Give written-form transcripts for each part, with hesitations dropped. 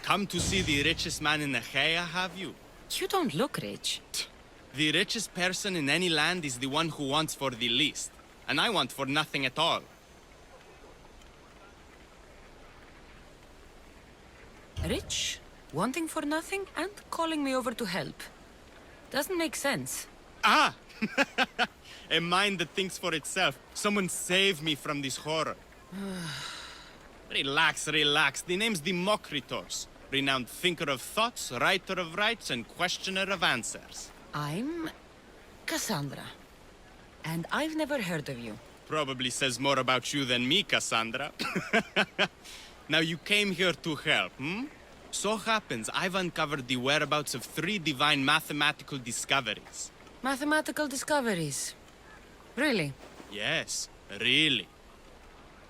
Come to see the richest man in Achaia, have you? You don't look rich. The richest person in any land is the one who wants for the least. And I want for nothing at all. Rich, wanting for nothing, and calling me over to help. Doesn't make sense. Ah! A mind that thinks for itself. Someone save me from this horror. Relax, relax. The name's Democritos. Renowned thinker of thoughts, writer of rights, and questioner of answers. I'm Kassandra. And I've never heard of you. Probably says more about you than me, Kassandra. Now you came here to help, hmm? So happens I've uncovered the whereabouts of 3 divine mathematical discoveries. Mathematical discoveries. Really? Yes, really.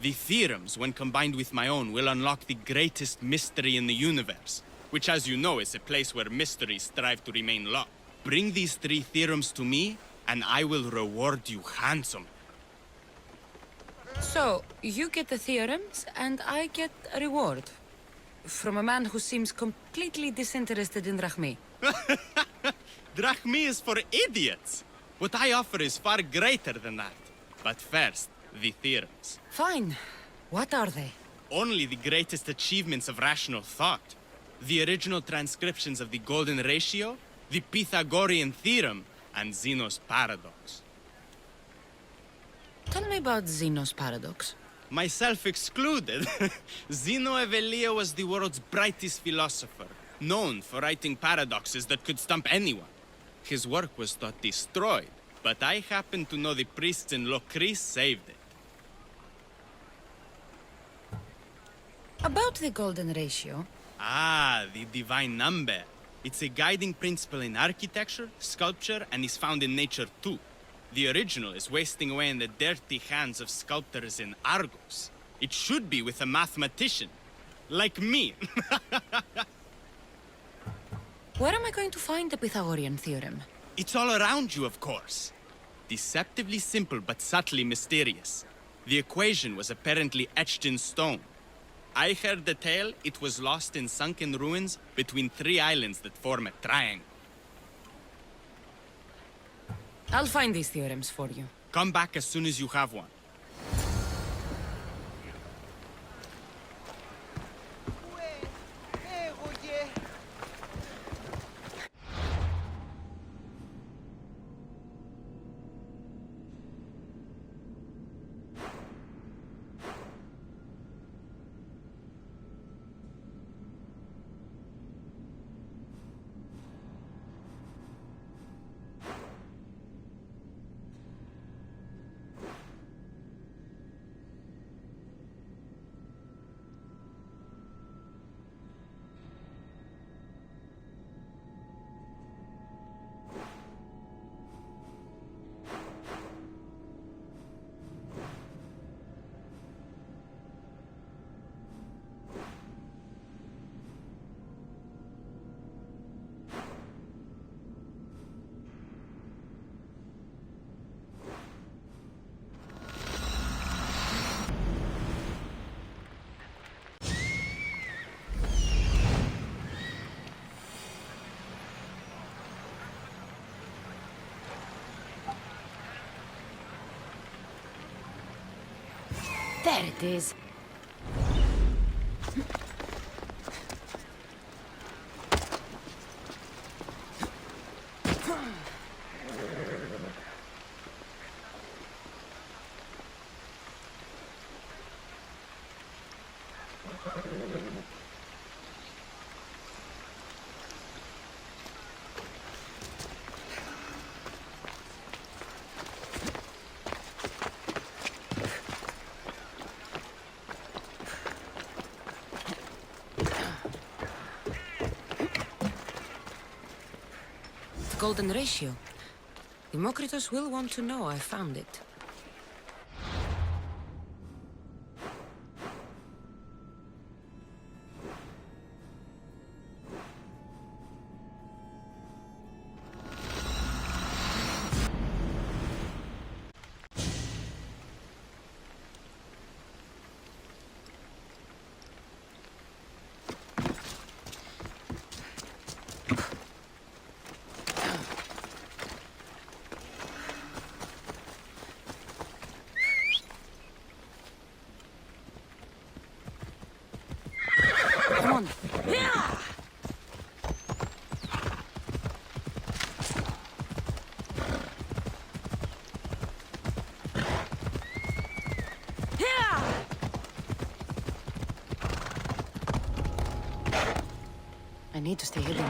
The theorems, when combined with my own, will unlock the greatest mystery in the universe, which, as you know, is a place where mysteries strive to remain locked. Bring these 3 theorems to me, and I will reward you handsomely. So, you get the theorems, and I get a reward. From a man who seems completely disinterested in Drachmi. Drachmi is for idiots! What I offer is far greater than that. But first, the theorems. Fine. What are they? Only the greatest achievements of rational thought. The original transcriptions of the Golden Ratio, the Pythagorean Theorem, and Zeno's Paradox. Tell me about Zeno's Paradox. Myself excluded. Zeno of Elea was the world's brightest philosopher, known for writing paradoxes that could stump anyone. His work was thought destroyed, but I happen to know the priests in Locris saved it. About the Golden Ratio. Ah, the divine number. It's a guiding principle in architecture, sculpture, and is found in nature too. The original is wasting away in the dirty hands of sculptors in Argos. It should be with a mathematician. Like me. Where am I going to find the Pythagorean Theorem? It's all around you, of course. Deceptively simple, but subtly mysterious. The equation was apparently etched in stone. I heard the tale it was lost in sunken ruins between 3 islands that form a triangle. I'll find these theorems for you. Come back as soon as you have one. There it is. Golden Ratio. Democritus will want to know I found it. I need to stay hidden.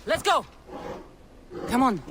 Let's go! Come on.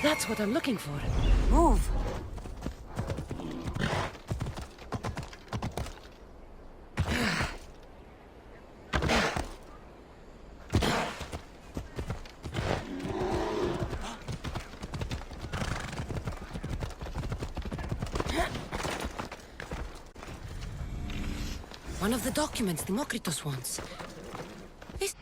That's what I'm looking for. Move! One of the documents Demokritos wants. This...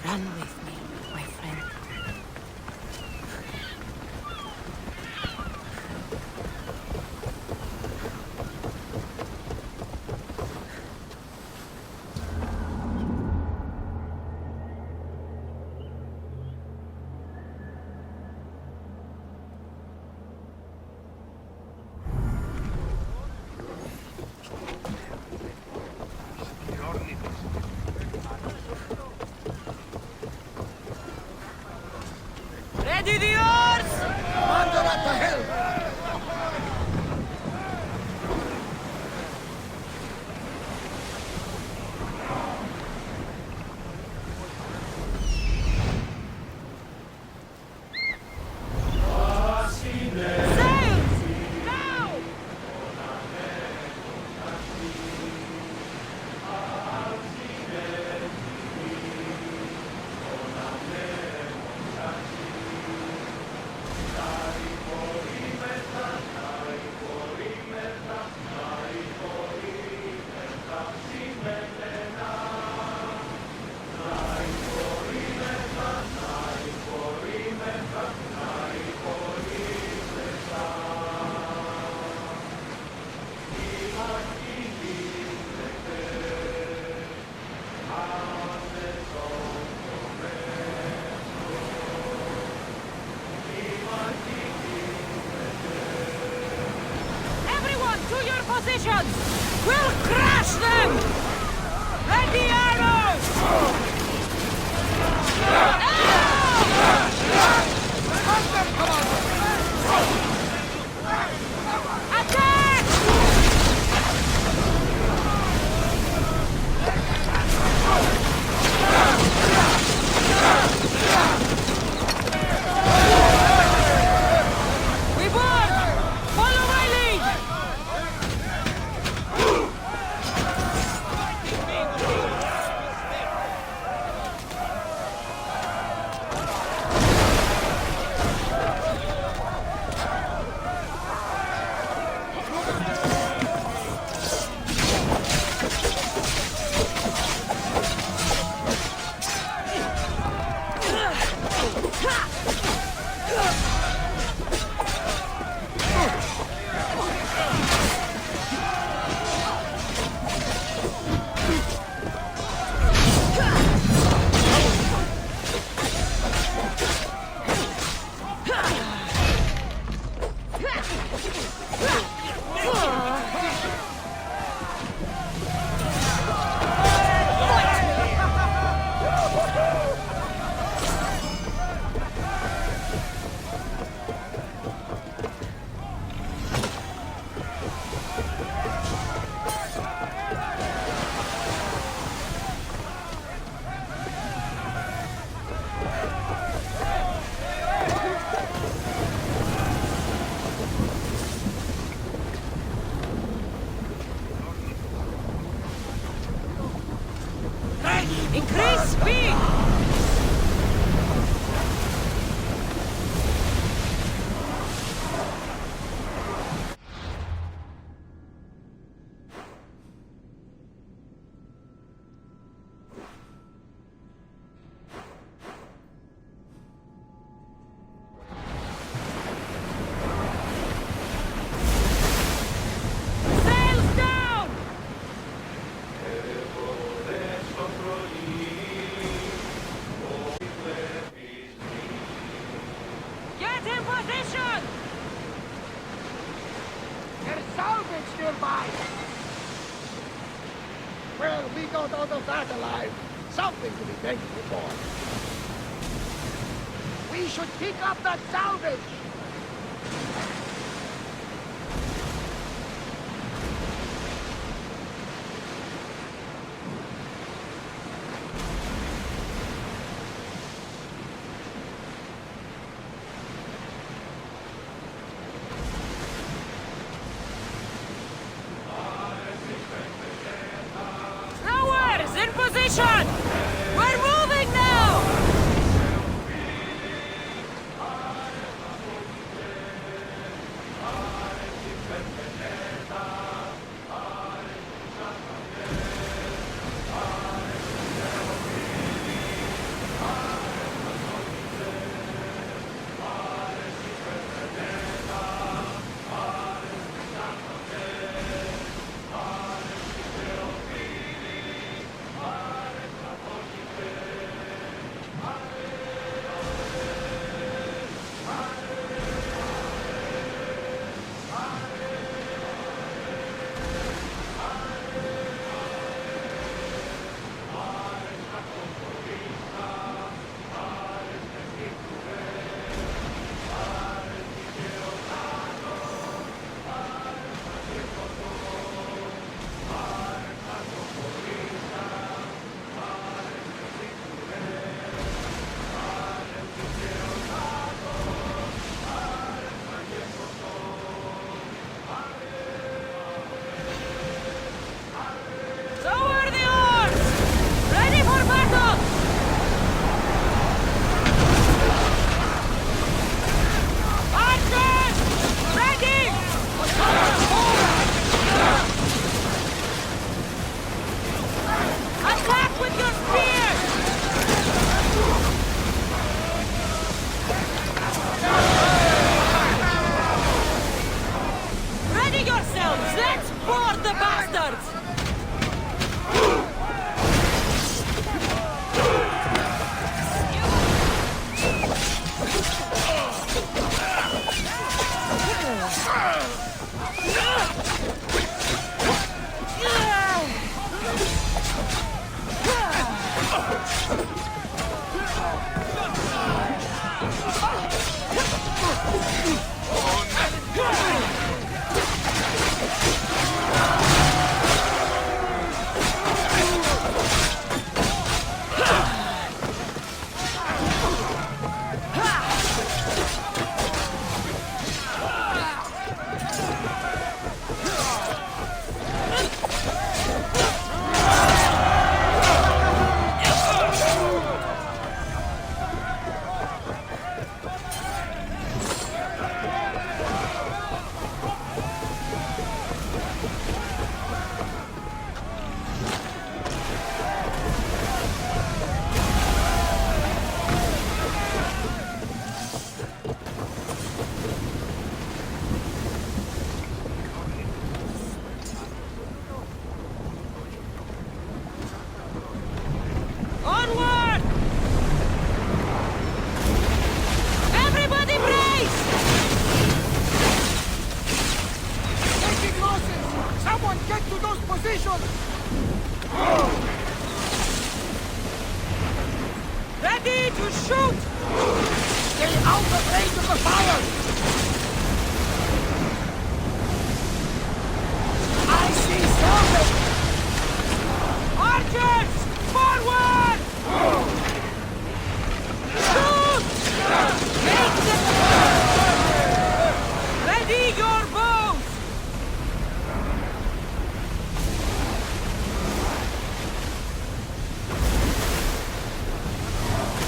Run with me, my friend. Ready the oars! Commander at the helm! positions! We'll crush them! Ready arrows! Attack! We board! Follow my lead! Increase speed! Sails down! Get in position! There's salvage nearby! Well, we got out of that alive. Something to be thankful for. We should pick up that salvage! Rowers, in position! We're moving now! Lower the oars! Ready for battle! Archers! Ready! Attack with your spears! Ready yourselves! Let's board the bastards! Get to those positions! Ready to shoot! Stay out of range of the fire! I see something! Archers! Forward! Shoot! Make them... Ready your bows!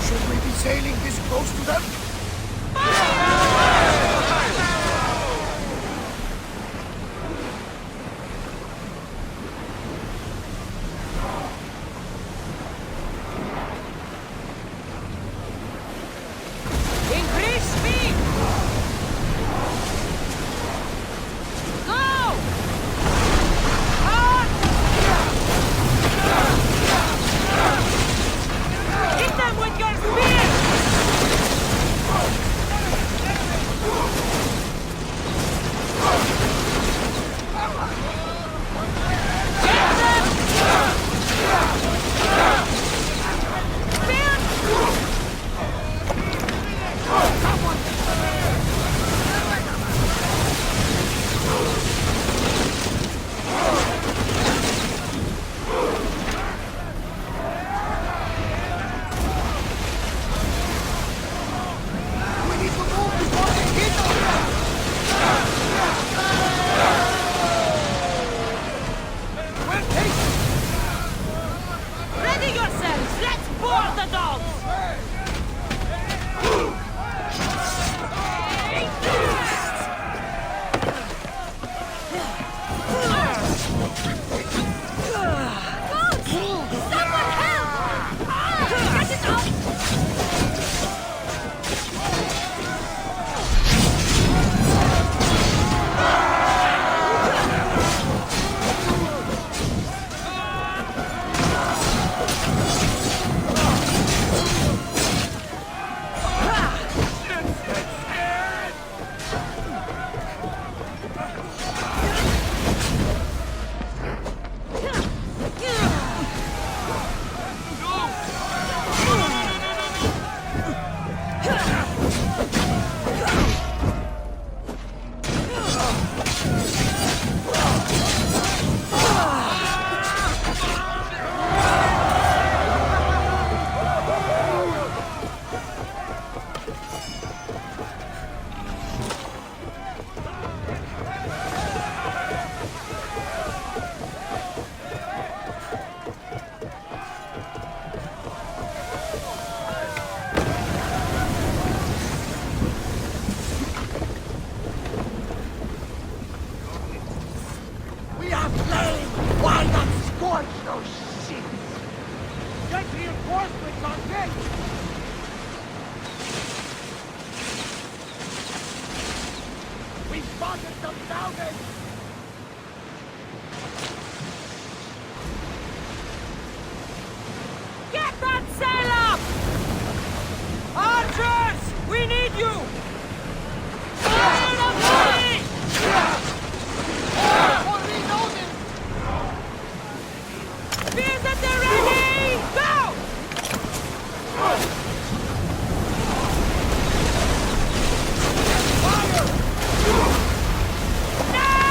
Should we be sailing this close to them? Increase speed! Go! On! Hit them with your spears! Get them! Spears! We need to move before they hit us! We're taking... Ready yourselves! Let's board the dogs! Someone help! Get it up! We are playing! Why not scorch those shits? Get reinforcements on deck! We spotted some salvage! Get that sail up! Archers! We need you! Fire the volley! For reloading! Spears at the ready! Go! Fire! Now!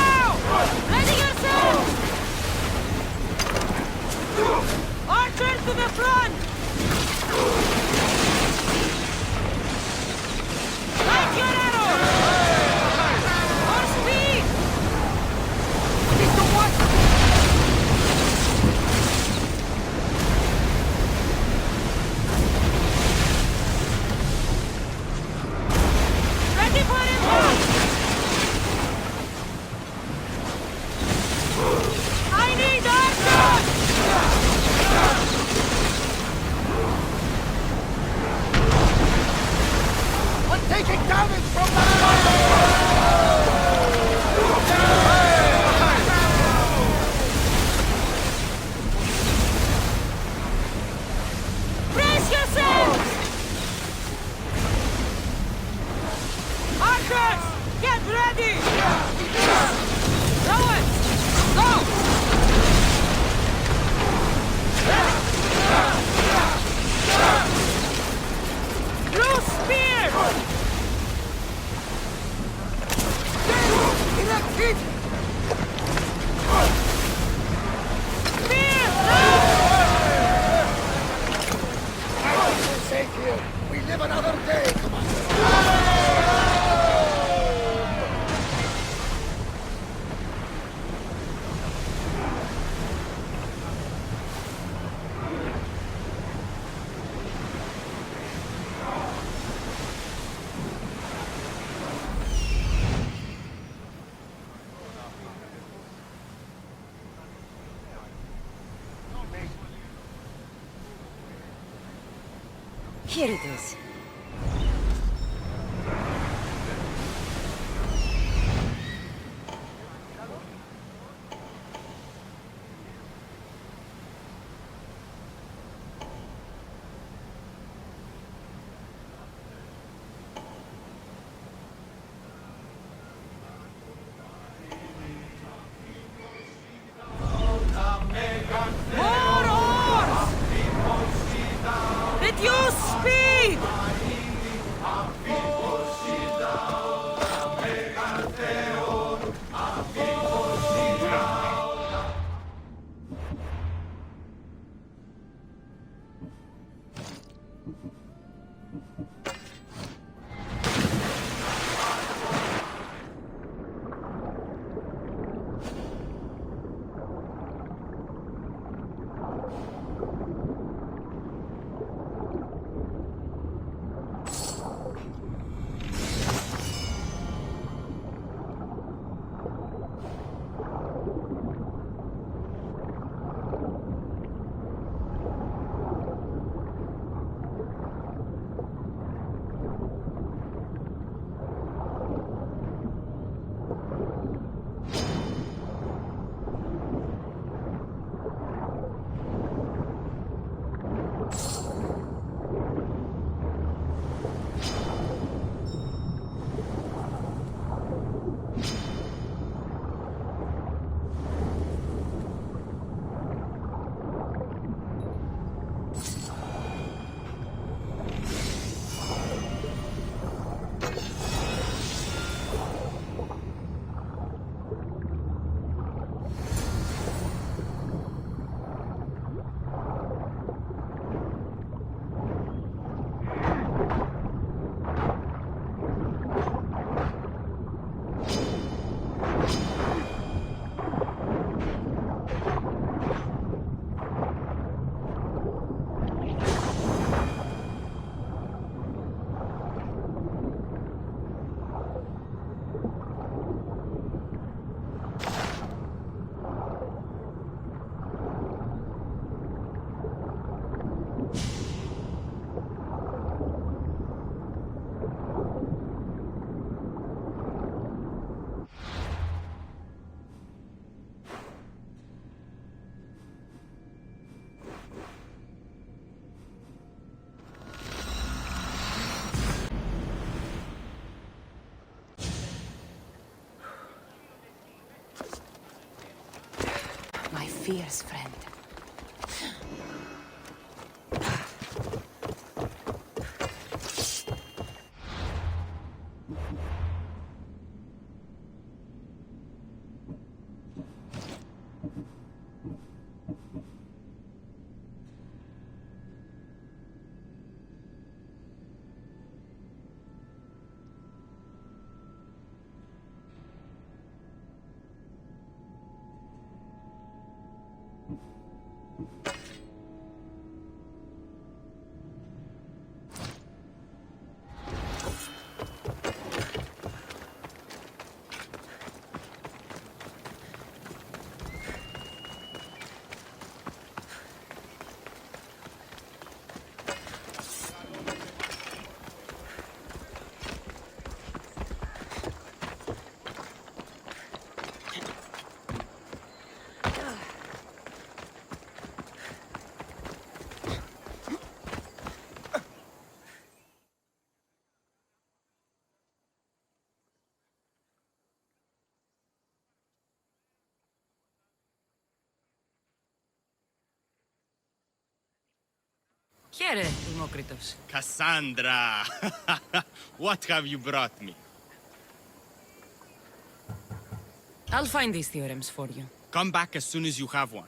Forsake you. We live another day, Commander. Here it is. More oars! Reduce speed! My fierce friend. Here, Demokritos. I'll find these theorems for you. Come back as soon as you have one.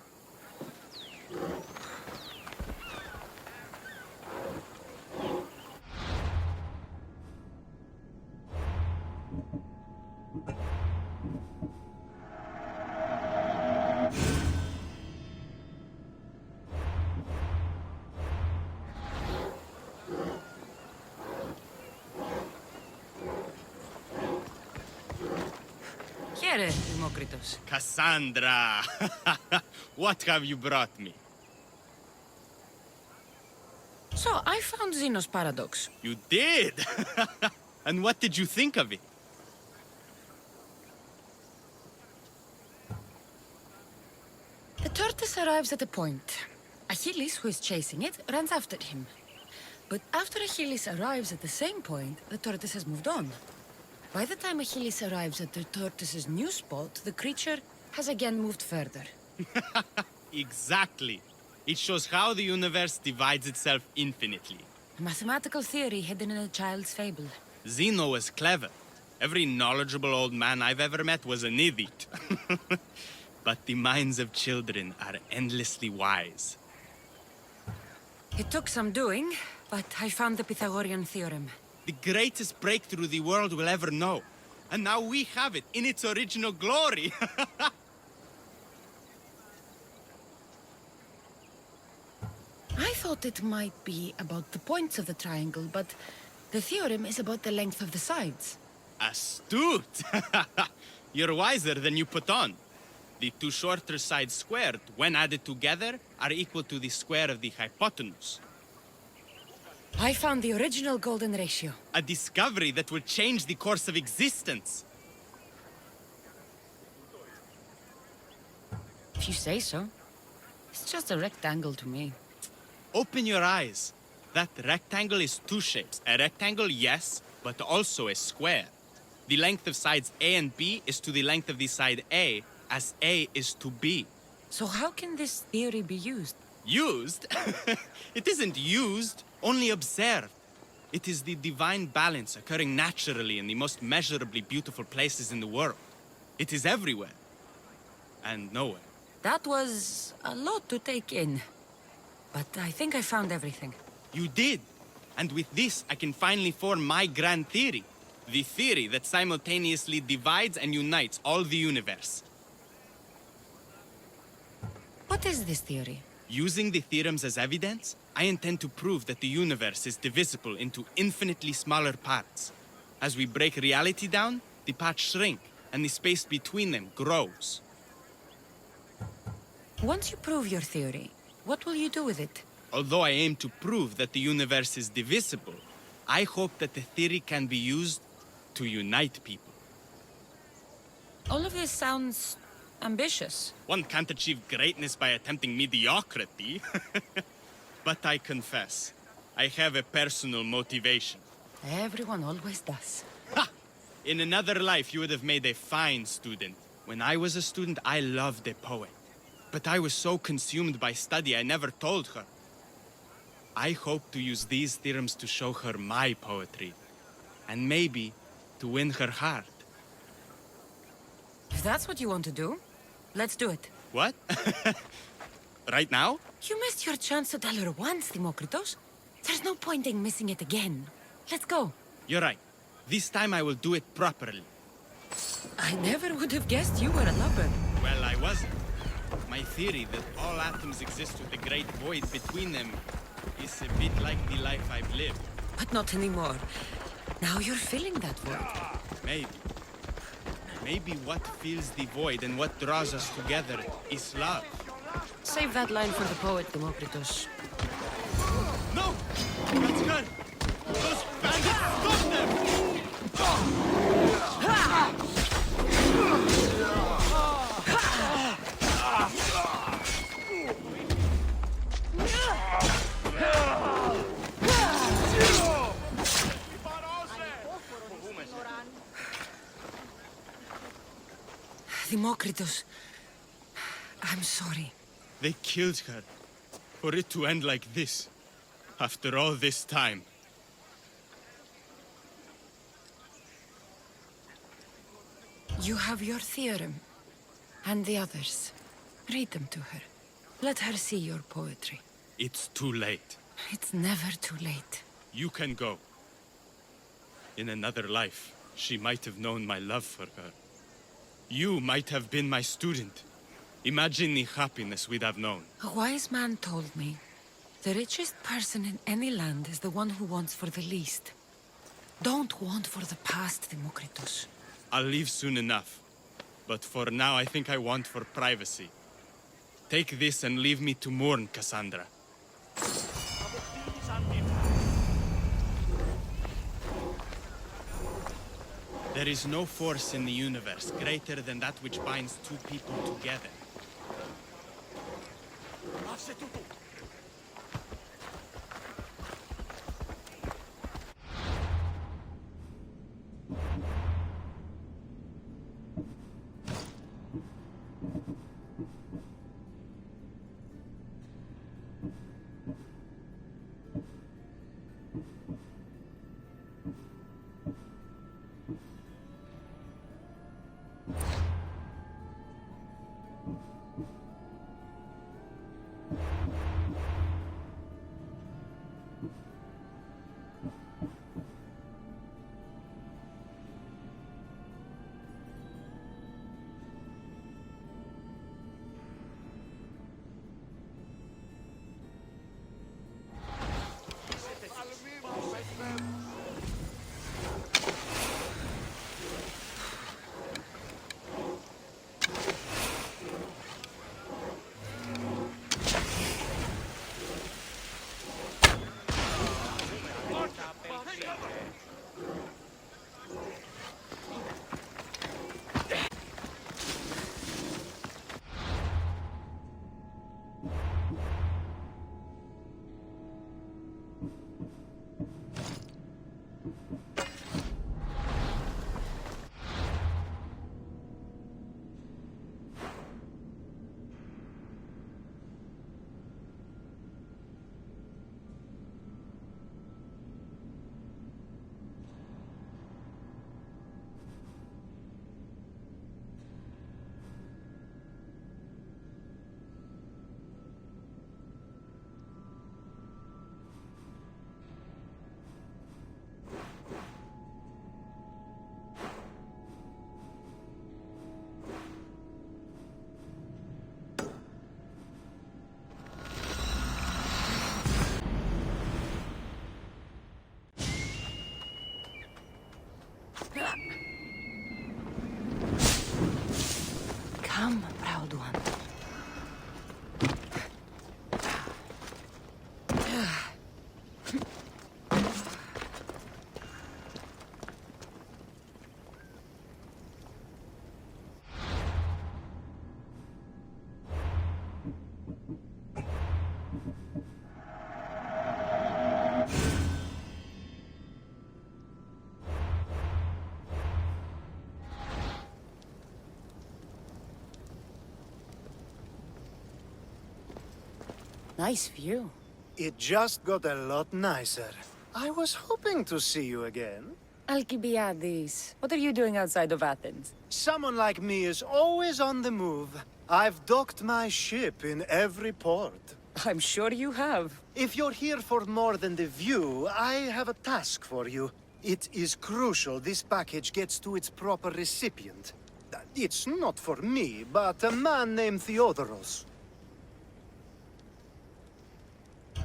Here, Demokritos. Kassandra! What have you brought me? So, I found Zeno's paradox. You did? And what did you think of it? The tortoise arrives at a point. Achilles, who is chasing it, runs after him. But after Achilles arrives at the same point, the tortoise has moved on. By the time Achilles arrives at the tortoise's new spot, the creature has again moved further. Exactly. It shows how the universe divides itself infinitely. A mathematical theory hidden in a child's fable. Zeno was clever. Every knowledgeable old man I've ever met was an idiot. But the minds of children are endlessly wise. It took some doing, but I found the Pythagorean theorem. The greatest breakthrough the world will ever know. And now we have it in its original glory. I thought it might be about the points of the triangle, but the theorem is about the length of the sides. Astute! You're wiser than you put on. The two shorter sides squared, when added together, are equal to the square of the hypotenuse. I found the original golden ratio. A discovery that will change the course of existence. If you say so. It's just a rectangle to me. Open your eyes. That rectangle is two shapes. A rectangle, yes, but also a square. The length of sides A and B is to the length of the side A, as A is to B. So how can this theory be used? Used? It isn't used, only observed. It is the divine balance occurring naturally in the most measurably beautiful places in the world. It is everywhere. And nowhere. That was a lot to take in. But I think I found everything. You did. And with this, I can finally form my grand theory. The theory that simultaneously divides and unites all the universe. What is this theory? Using the theorems as evidence, I intend to prove that the universe is divisible into infinitely smaller parts. As we break reality down, the parts shrink, and the space between them grows. Once you prove your theory, what will you do with it? Although I aim to prove that the universe is divisible, I hope that the theory can be used to unite people. All of this sounds ambitious. One can't achieve greatness by attempting mediocrity. But I confess, I have a personal motivation. Everyone always does. Ha! In another life, you would have made a fine student. When I was a student, I loved a poet. But I was so consumed by study, I never told her. I hope to use these theorems to show her my poetry. And maybe to win her heart. If that's what you want to do, let's do it. What? Right now? You missed your chance to tell her once, Demokritos. There's no point in missing it again. Let's go. You're right. This time I will do it properly. I never would have guessed you were a lover. Well, I wasn't. My theory that all atoms exist with a great void between them is a bit like the life I've lived. But not anymore. Now you're filling that void. Maybe. Maybe what fills the void and what draws us together is love. Save that line for the poet, Demokritos. No! That's good! Those bandits, stop them! Demokritos, I'm sorry. They killed her. For it to end like this. After all this time. You have your theorem. And the others. Read them to her. Let her see your poetry. It's too late. It's never too late. You can go. In another life, she might have known my love for her. You might have been my student. Imagine the happiness we'd have known. A wise man told me, the richest person in any land is the one who wants for the least. Don't want for the past, Demokritos. I'll leave soon enough. But for now, I think I want for privacy. Take this and leave me to mourn, Kassandra. There is no force in the universe greater than that which binds two people together. Come, proud one. Nice view. It just got a lot nicer. I was hoping to see you again. Alcibiades, what are you doing outside of Athens? Someone like me is always on the move. I've docked my ship in every port. I'm sure you have. If you're here for more than the view, I have a task for you. It is crucial this package gets to its proper recipient. It's not for me, but a man named Theodoros.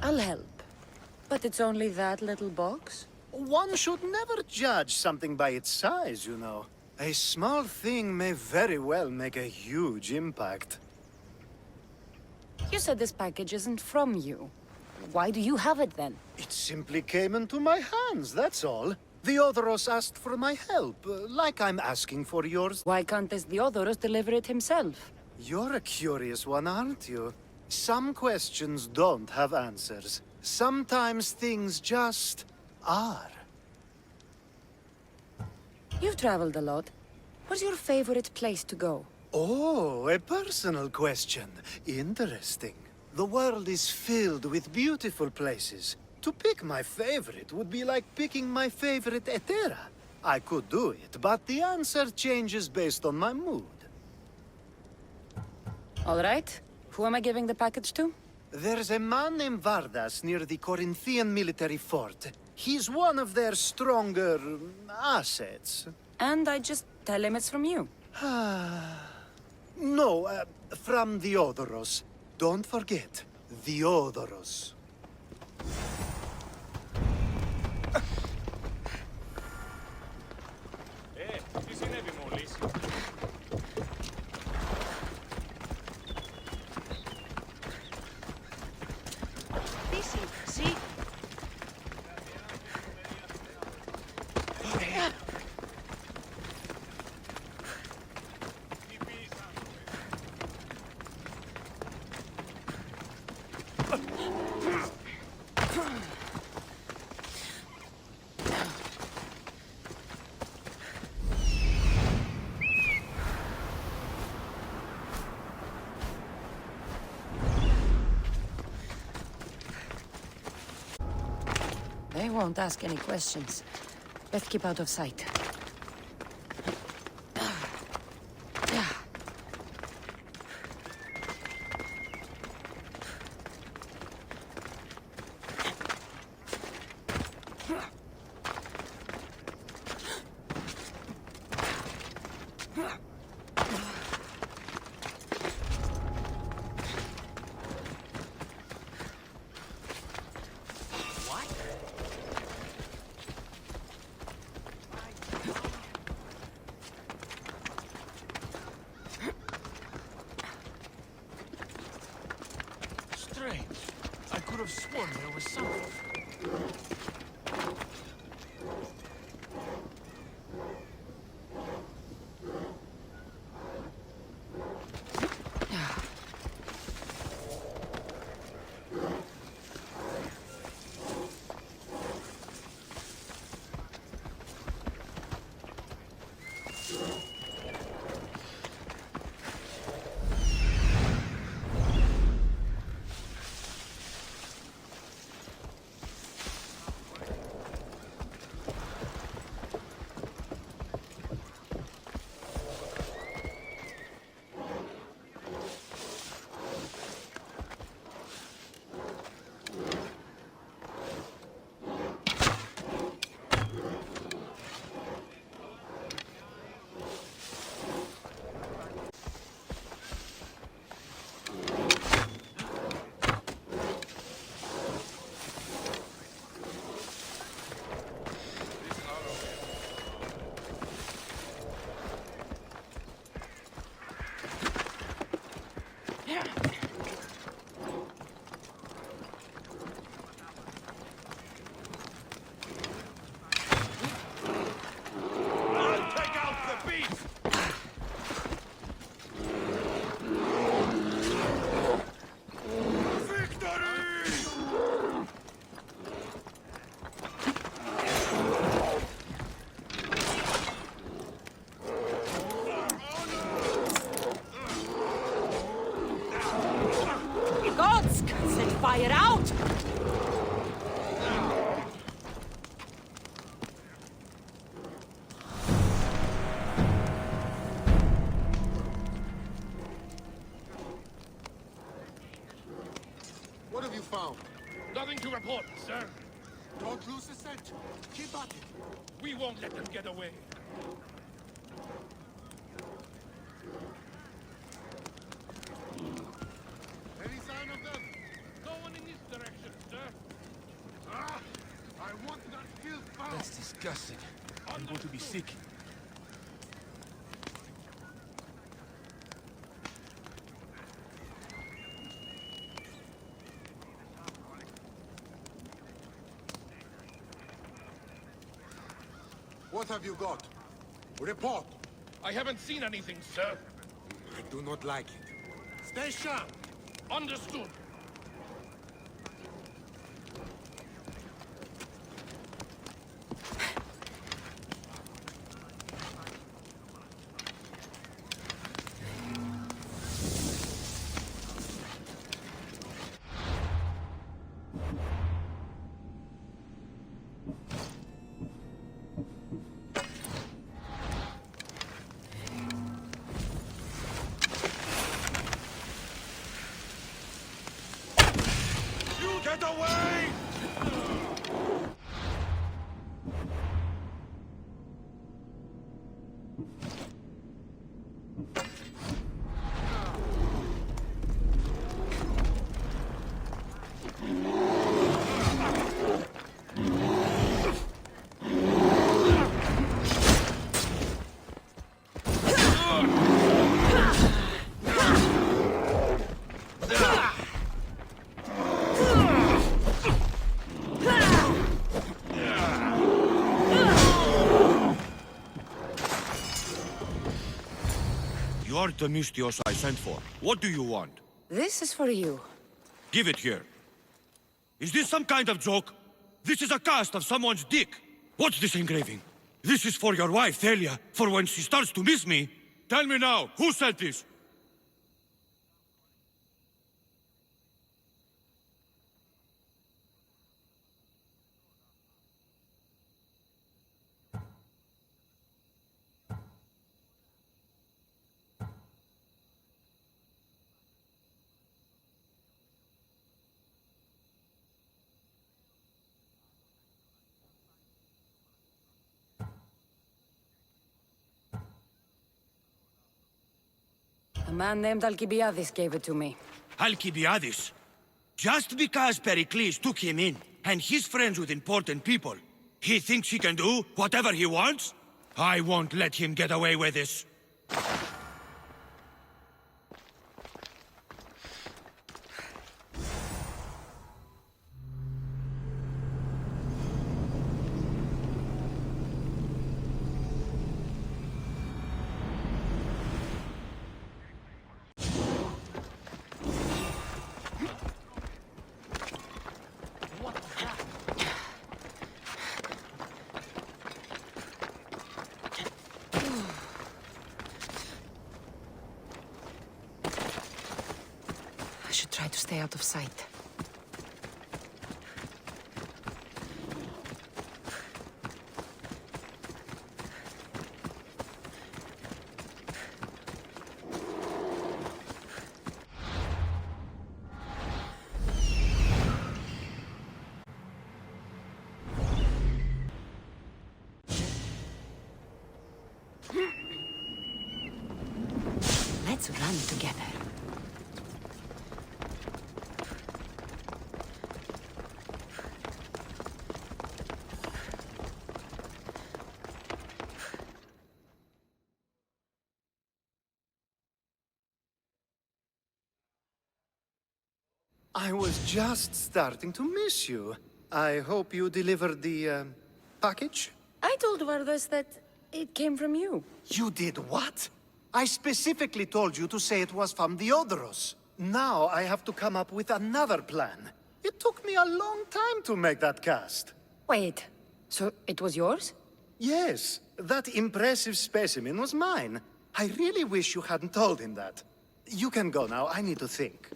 I'll help. But it's only that little box? One should never judge something by its size, you know. A small thing may very well make a huge impact. You said this package isn't from you. Why do you have it then? It simply came into my hands, that's all. Theodoros asked for my help, like I'm asking for yours. Why can't this Theodoros deliver it himself? You're a curious one, aren't you? Some questions don't have answers. Sometimes things just are. You've traveled a lot. What's your favorite place to go? Oh, a personal question. Interesting. The world is filled with beautiful places. To pick my favorite would be like picking my favorite Etera. I could do it, but the answer changes based on my mood. All right. Who am I giving the package to? There's a man named Vardas near the Corinthian military fort. He's one of their stronger assets. And I just tell him it's from you. No, from the Odoros. Don't forget, the Odoros. Τι συνέβη μόλις? See? They won't ask any questions. Let's keep out of sight. Strange. I could have sworn there was something. Fire out! What have you found? Nothing to report, sir. Don't lose a scent. Keep at it. We won't let them get away. Any sign of them? No one in this direction, sir. Ah! I want that field found! That's disgusting. I'm going to be sick. What have you got? Report! I haven't seen anything, sir. I do not like it. Stay sharp! Understood. You're the Mystios I sent for. What do you want? This is for you. Give it here. Is this some kind of joke? This is a cast of someone's dick. What's this engraving? This is for your wife, Thalia, for when she starts to miss me. Tell me now, who said this? A man named Alcibiades gave it to me. Alcibiades. Just because Pericles took him in, and he's friends with important people, he thinks he can do whatever he wants? I won't let him get away with this. I should try to stay out of sight. Let's run together. I was just starting to miss you. I hope you delivered the, package? I told Vardas that it came from you. You did what? I specifically told you to say it was from Theodoros. Now I have to come up with another plan. It took me a long time to make that cast. Wait, so it was yours? Yes, that impressive specimen was mine. I really wish you hadn't told him that. You can go now, I need to think.